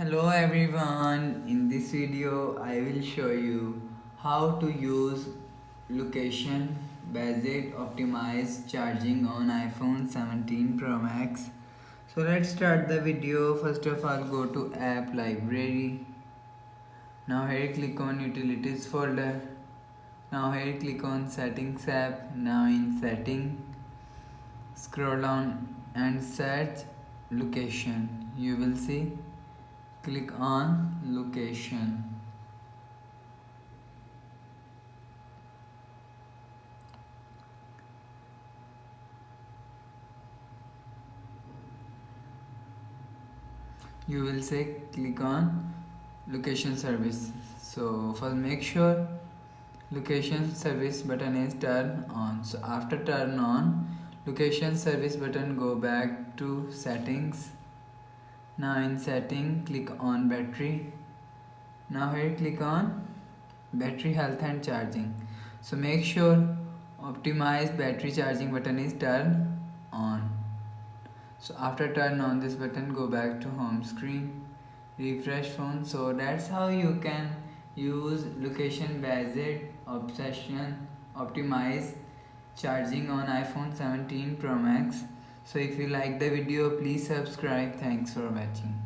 Hello everyone, in this video I will show you how to use location based optimized charging on iPhone 17 Pro Max. So let's start the video. First of all, go to app library. Now here click on utilities folder. Now here click on settings app. Now in setting, scroll down and search location. You will see, click on location. You will say click on location service. So first make sure location service button is turned on. So after turn on location service button, go back to settings. Now in setting, click on battery. Now here click on battery health and charging. So make sure optimize battery charging button is turned on. So after turn on this button, go back to home screen, refresh phone. So that's how you can use location based optimize charging on iPhone 17 Pro Max. So if you like the video, please subscribe. Thanks for watching.